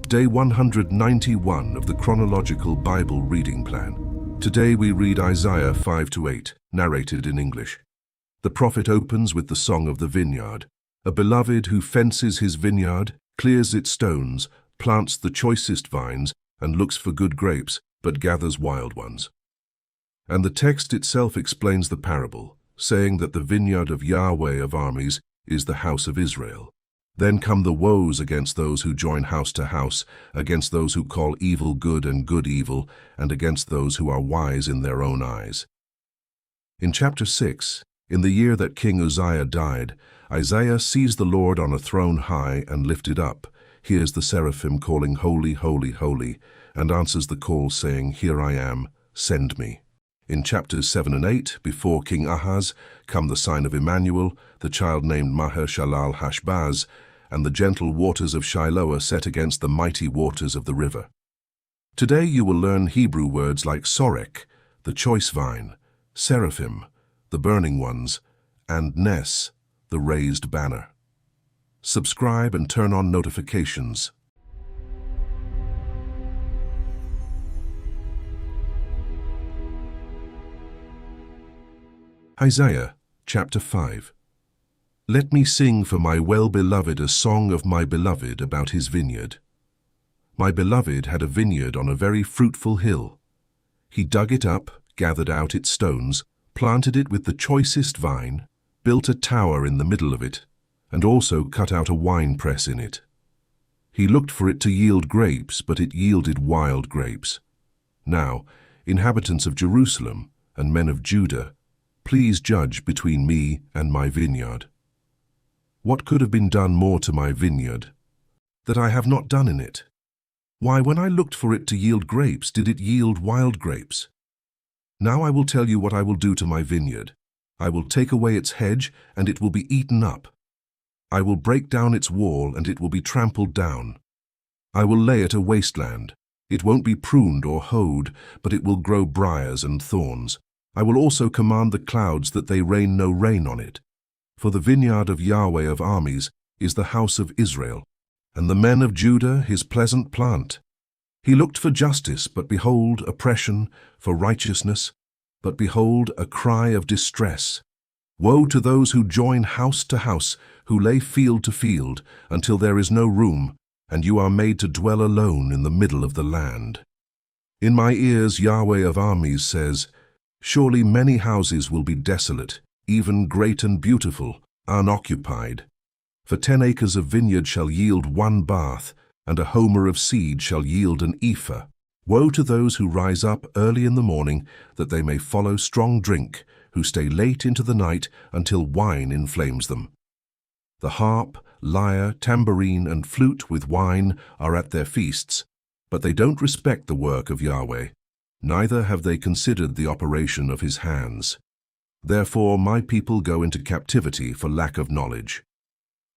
Day 191 of the Chronological Bible reading plan. Today we read Isaiah 5-8, narrated in English. The prophet opens with the song of the vineyard. A beloved who fences his vineyard, clears its stones, plants the choicest vines, and looks for good grapes, but gathers wild ones. And the text itself explains the parable, saying that the vineyard of Yahweh of Armies is the house of Israel. Then come the woes against those who join house to house, against those who call evil good and good evil, and against those who are wise in their own eyes. In chapter 6, in the year that King Uzziah died, Isaiah sees the Lord on a throne high and lifted up, hears the seraphim calling, Holy, holy, holy, and answers the call saying, Here I am, send me. In chapters 7 and 8, before King Ahaz, come the sign of Immanuel, the child named Maher-shalal-hash-baz, and the gentle waters of Shiloh are set against the mighty waters of the river. Today you will learn Hebrew words like sorek, the choice vine, seraphim, the burning ones, and nes, the raised banner. Subscribe and turn on notifications. Isaiah, chapter 5. Let me sing for my well-beloved a song of my beloved about his vineyard. My beloved had a vineyard on a very fruitful hill. He dug it up, gathered out its stones, planted it with the choicest vine, built a tower in the middle of it, and also cut out a winepress in it. He looked for it to yield grapes, but it yielded wild grapes. Now, inhabitants of Jerusalem and men of Judah, please judge between me and my vineyard. What could have been done more to my vineyard, that I have not done in it? Why, when I looked for it to yield grapes, did it yield wild grapes? Now I will tell you what I will do to my vineyard. I will take away its hedge, and it will be eaten up. I will break down its wall, and it will be trampled down. I will lay it a wasteland. It won't be pruned or hoed, but it will grow briars and thorns. I will also command the clouds that they rain no rain on it. For the vineyard of Yahweh of Armies is the house of Israel, and the men of Judah his pleasant plant. He looked for justice, but behold, oppression, for righteousness, but behold, a cry of distress. Woe to those who join house to house, who lay field to field, until there is no room, and you are made to dwell alone in the middle of the land. In my ears Yahweh of Armies says, Surely many houses will be desolate, even great and beautiful, unoccupied. For 10 acres of vineyard shall yield 1 bath, and a homer of seed shall yield an ephah. Woe to those who rise up early in the morning, that they may follow strong drink, who stay late into the night until wine inflames them. The harp, lyre, tambourine, and flute with wine are at their feasts, but they don't respect the work of Yahweh, neither have they considered the operation of his hands. Therefore my people go into captivity for lack of knowledge.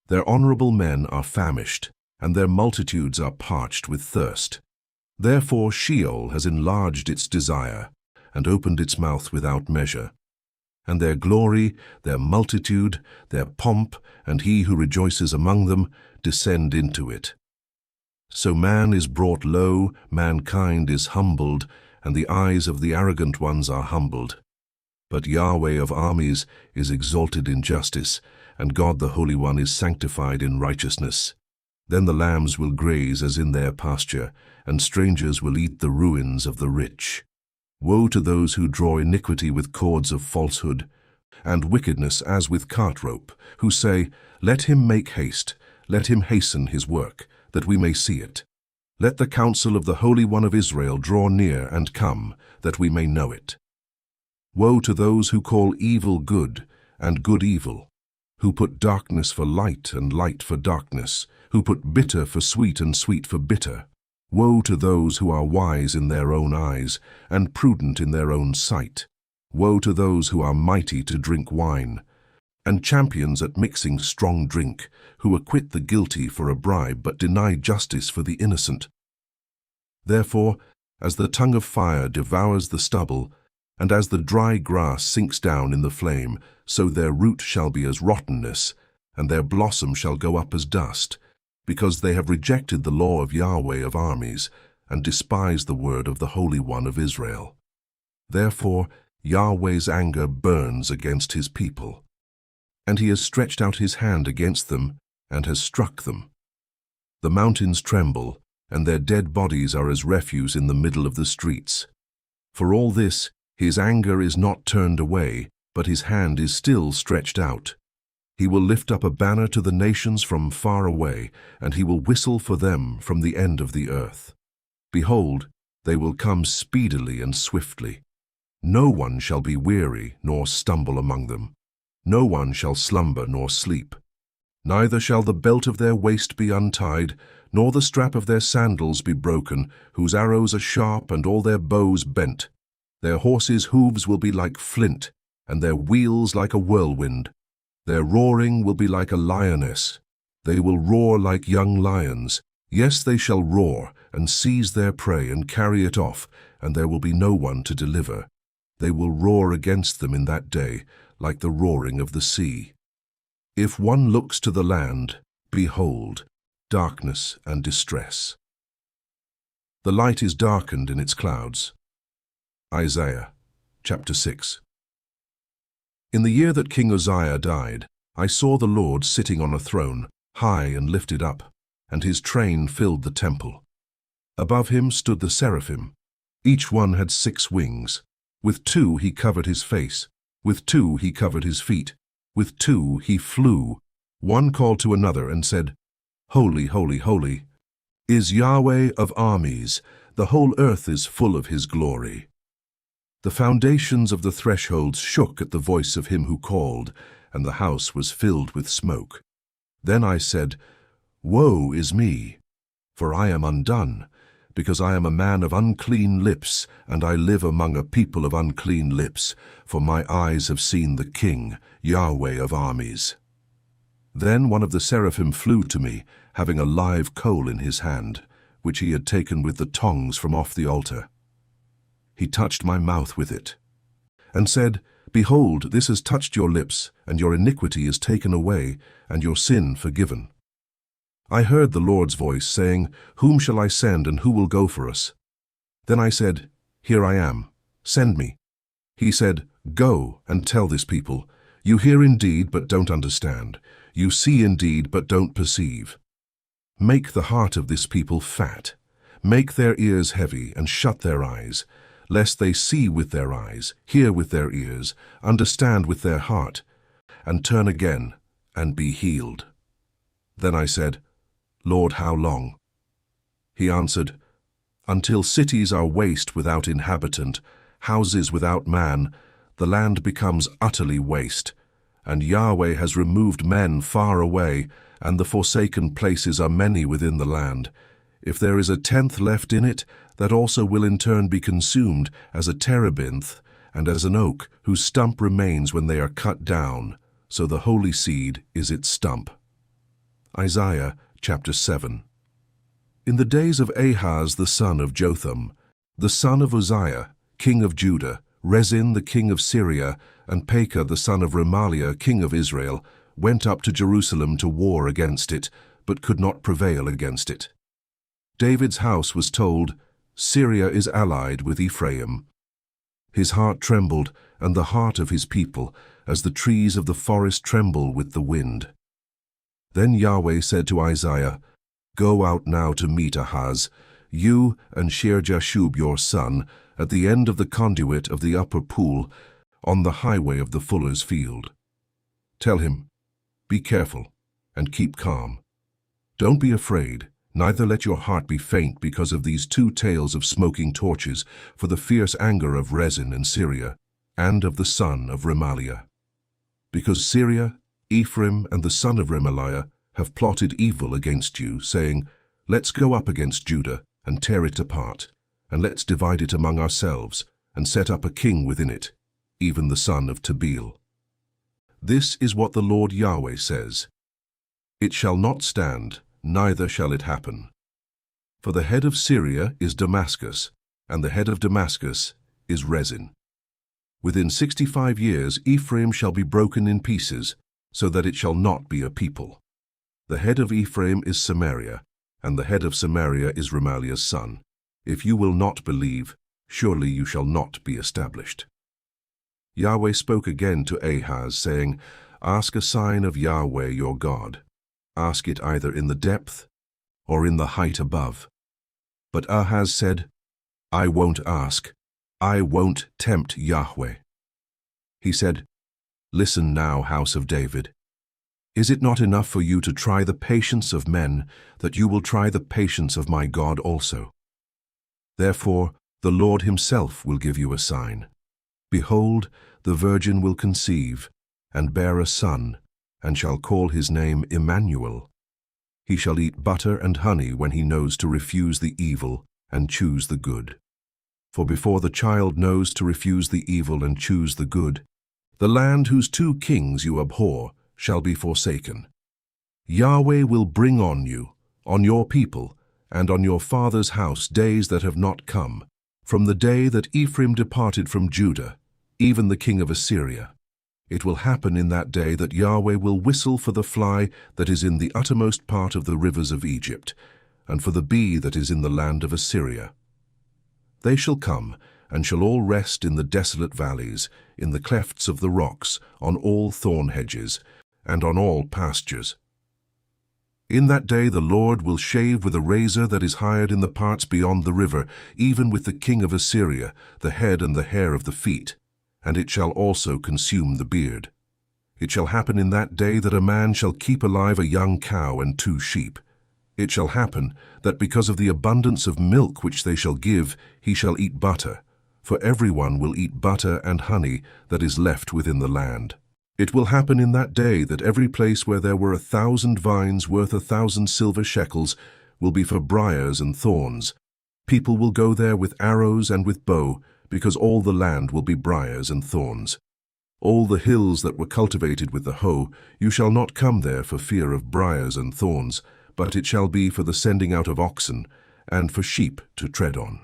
Their honorable men are famished, and their multitudes are parched with thirst. Therefore Sheol has enlarged its desire, and opened its mouth without measure. And their glory, their multitude, their pomp, and he who rejoices among them, descend into it. So man is brought low, mankind is humbled, and the eyes of the arrogant ones are humbled. But Yahweh of Armies is exalted in justice, and God the Holy One is sanctified in righteousness. Then the lambs will graze as in their pasture, and strangers will eat the ruins of the rich. Woe to those who draw iniquity with cords of falsehood, and wickedness as with cart rope, who say, Let him make haste, let him hasten his work, that we may see it. Let the counsel of the Holy One of Israel draw near and come, that we may know it. Woe to those who call evil good and good evil, who put darkness for light and light for darkness, who put bitter for sweet and sweet for bitter. Woe to those who are wise in their own eyes and prudent in their own sight. Woe to those who are mighty to drink wine, and champions at mixing strong drink, who acquit the guilty for a bribe but deny justice for the innocent. Therefore, as the tongue of fire devours the stubble, and as the dry grass sinks down in the flame, so their root shall be as rottenness, and their blossom shall go up as dust, because they have rejected the law of Yahweh of Armies and despised the word of the Holy One of Israel. Therefore Yahweh's anger burns against his people, and he has stretched out his hand against them and has struck them. The mountains tremble, and their dead bodies are as refuse in the middle of the streets. For all this, his anger is not turned away, but his hand is still stretched out. He will lift up a banner to the nations from far away, and he will whistle for them from the end of the earth. Behold, they will come speedily and swiftly. No one shall be weary nor stumble among them. No one shall slumber nor sleep. Neither shall the belt of their waist be untied, nor the strap of their sandals be broken, whose arrows are sharp and all their bows bent. Their horses' hooves will be like flint, and their wheels like a whirlwind. Their roaring will be like a lioness. They will roar like young lions. Yes, they shall roar, and seize their prey, and carry it off, and there will be no one to deliver. They will roar against them in that day, like the roaring of the sea. If one looks to the land, behold, darkness and distress. The light is darkened in its clouds. Isaiah chapter 6. In the year that King Uzziah died, I saw the Lord sitting on a throne, high and lifted up, and his train filled the temple. Above him stood the seraphim. Each one had 6 wings. With 2 he covered his face, with 2 he covered his feet, with 2 he flew. One called to another and said, Holy, holy, holy, is Yahweh of Armies. The whole earth is full of his glory. The foundations of the thresholds shook at the voice of him who called, and the house was filled with smoke. Then I said, Woe is me, for I am undone, because I am a man of unclean lips, and I live among a people of unclean lips, for my eyes have seen the King, Yahweh of Armies. Then one of the seraphim flew to me, having a live coal in his hand, which he had taken with the tongs from off the altar. He touched my mouth with it, and said, Behold, this has touched your lips, and your iniquity is taken away, and your sin forgiven. I heard the Lord's voice, saying, Whom shall I send, and who will go for us? Then I said, Here I am, send me. He said, Go and tell this people, You hear indeed, but don't understand. You see indeed, but don't perceive. Make the heart of this people fat. Make their ears heavy, and shut their eyes, lest they see with their eyes, hear with their ears, understand with their heart, and turn again, and be healed. Then I said, Lord, how long? He answered, Until cities are waste without inhabitant, houses without man, the land becomes utterly waste, and Yahweh has removed men far away, and the forsaken places are many within the land. If there is a 10th left in it, that also will in turn be consumed as a terebinth, and as an oak whose stump remains when they are cut down, so the holy seed is its stump. Isaiah chapter 7. In the days of Ahaz the son of Jotham, the son of Uzziah, king of Judah, Rezin the king of Syria, and Pekah the son of Remaliah, king of Israel, went up to Jerusalem to war against it, but could not prevail against it. David's house was told, Syria is allied with Ephraim. His heart trembled, and the heart of his people, as the trees of the forest tremble with the wind. Then Yahweh said to Isaiah, Go out now to meet Ahaz, you and Shear-Jashub your son, at the end of the conduit of the upper pool, on the highway of the fuller's field. Tell him, Be careful, and keep calm. Don't be afraid, neither let your heart be faint because of these 2 tails of smoking torches, for the fierce anger of Rezin and Syria, and of the son of Remaliah. Because Syria, Ephraim, and the son of Remaliah have plotted evil against you, saying, Let's go up against Judah, and tear it apart, and let's divide it among ourselves, and set up a king within it, even the son of Tabeel. This is what the Lord Yahweh says, It shall not stand, neither shall it happen. For the head of Syria is Damascus, and the head of Damascus is Rezin. Within 65 years Ephraim shall be broken in pieces, so that it shall not be a people. The head of Ephraim is Samaria, and the head of Samaria is Remaliah's son. If you will not believe, surely you shall not be established. Yahweh spoke again to Ahaz, saying, Ask a sign of Yahweh your God. Ask it either in the depth or in the height above. But Ahaz said, I won't ask. I won't tempt Yahweh. He said, Listen now, house of David. Is it not enough for you to try the patience of men, that you will try the patience of my God also? Therefore, the Lord himself will give you a sign. Behold, the virgin will conceive, and bear a son, and shall call his name Immanuel. He shall eat butter and honey when he knows to refuse the evil and choose the good. For before the child knows to refuse the evil and choose the good, the land whose 2 kings you abhor shall be forsaken. Yahweh will bring on you, on your people, and on your father's house days that have not come, from the day that Ephraim departed from Judah, even the king of Assyria. It will happen in that day that Yahweh will whistle for the fly that is in the uttermost part of the rivers of Egypt, and for the bee that is in the land of Assyria. They shall come, and shall all rest in the desolate valleys, in the clefts of the rocks, on all thorn hedges, and on all pastures. In that day the Lord will shave with a razor that is hired in the parts beyond the river, even with the king of Assyria, the head and the hair of the feet, and it shall also consume the beard. It shall happen in that day that a man shall keep alive a young cow and 2 sheep. It shall happen that because of the abundance of milk which they shall give, he shall eat butter, for everyone will eat butter and honey that is left within the land. It will happen in that day that every place where there were 1,000 vines worth 1,000 silver shekels will be for briars and thorns. People will go there with arrows and with bow, because all the land will be briars and thorns. All the hills that were cultivated with the hoe, you shall not come there for fear of briars and thorns, but it shall be for the sending out of oxen, and for sheep to tread on.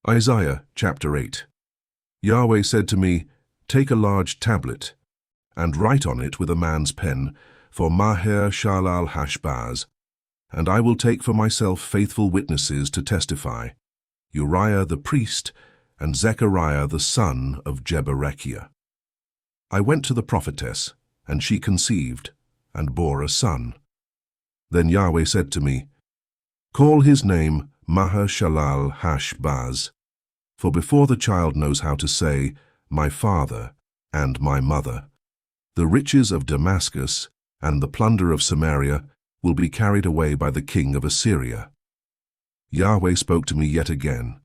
Isaiah chapter 8. Yahweh said to me, Take a large tablet, and write on it with a man's pen, for Maher-shalal-Hashbaz, and I will take for myself faithful witnesses to testify, Uriah the priest, and Zechariah the son of Jeberechiah. I went to the prophetess, and she conceived, and bore a son. Then Yahweh said to me, Call his name Maher-shalal-Hashbaz, for before the child knows how to say, My father and my mother, the riches of Damascus and the plunder of Samaria will be carried away by the king of Assyria. Yahweh spoke to me yet again,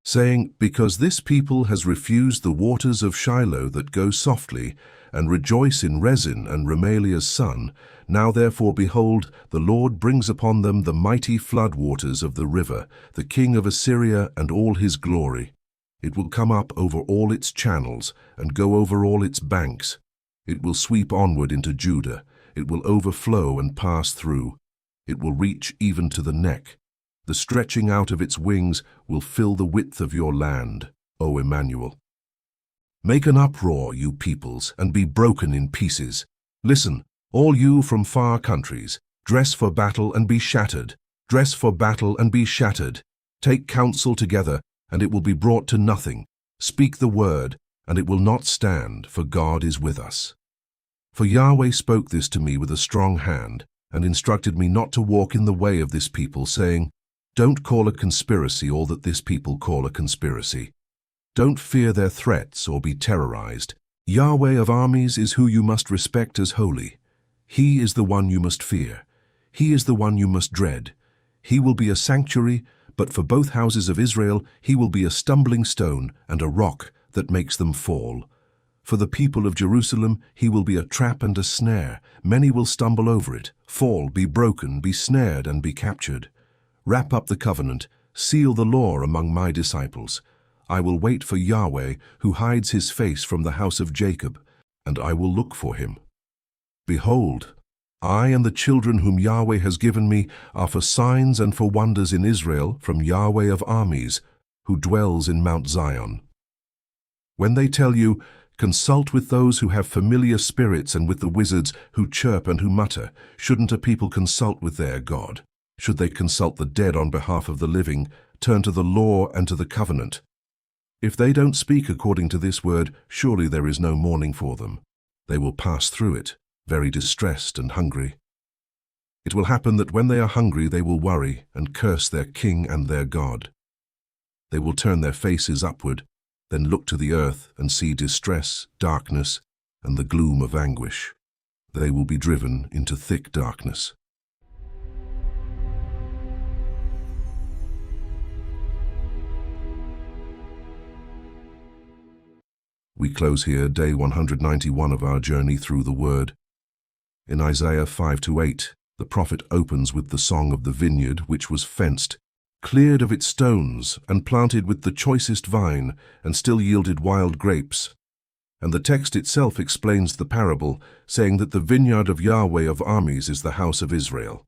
saying, Because this people has refused the waters of Shiloh that go softly, and rejoice in Rezin and Remaliah's son, now therefore, behold, the Lord brings upon them the mighty flood waters of the river, the king of Assyria and all his glory. It will come up over all its channels, and go over all its banks. It will sweep onward into Judah. It will overflow and pass through. It will reach even to the neck. The stretching out of its wings will fill the width of your land, O Immanuel. Make an uproar, you peoples, and be broken in pieces. Listen, all you from far countries, dress for battle and be shattered. Dress for battle and be shattered. Take counsel together, and it will be brought to nothing. Speak the word, and it will not stand, for God is with us. For Yahweh spoke this to me with a strong hand, and instructed me not to walk in the way of this people, saying, Don't call a conspiracy all that this people call a conspiracy. Don't fear their threats or be terrorized. Yahweh of Armies is who you must respect as holy. He is the one you must fear. He is the one you must dread. He will be a sanctuary, but for both houses of Israel he will be a stumbling stone and a rock that makes them fall. For the people of Jerusalem he will be a trap and a snare. Many will stumble over it, fall, be broken, be snared, and be captured. Wrap up the covenant, seal the law among my disciples. I will wait for Yahweh, who hides his face from the house of Jacob, and I will look for him. Behold, I and the children whom Yahweh has given me are for signs and for wonders in Israel from Yahweh of Armies, who dwells in Mount Zion. When they tell you, Consult with those who have familiar spirits and with the wizards who chirp and who mutter. Shouldn't a people consult with their God? Should they consult the dead on behalf of the living, turn to the law and to the covenant? If they don't speak according to this word, surely there is no mourning for them. They will pass through it, very distressed and hungry. It will happen that when they are hungry they will worry and curse their king and their God. They will turn their faces upward, then look to the earth and see distress, darkness, and the gloom of anguish. They will be driven into thick darkness. We close here day 191 of our journey through the Word. In Isaiah 5-8, the prophet opens with the song of the vineyard which was fenced, cleared of its stones, and planted with the choicest vine, and still yielded wild grapes. And the text itself explains the parable, saying that the vineyard of Yahweh of Armies is the house of Israel.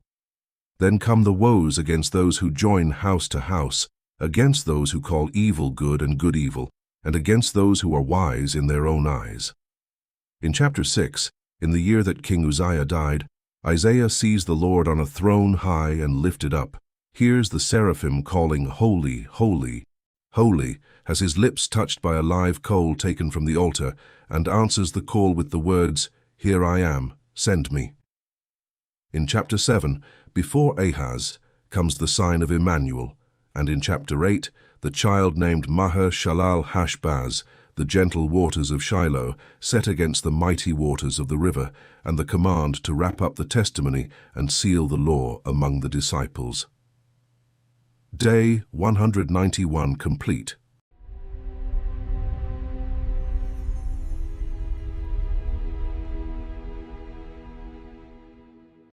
Then come the woes against those who join house to house, against those who call evil good and good evil, and against those who are wise in their own eyes. In chapter 6, in the year that King Uzziah died, Isaiah sees the Lord on a throne high and lifted up, hears the seraphim calling, "Holy, holy, holy," has his lips touched by a live coal taken from the altar, and answers the call with the words, "Here I am, send me." In chapter 7, before Ahaz, comes the sign of Immanuel, and in chapter 8, the child named Maher-shalal-hash-baz, the gentle waters of Shiloh, set against the mighty waters of the river, and the command to wrap up the testimony and seal the law among the disciples. Day 191 complete.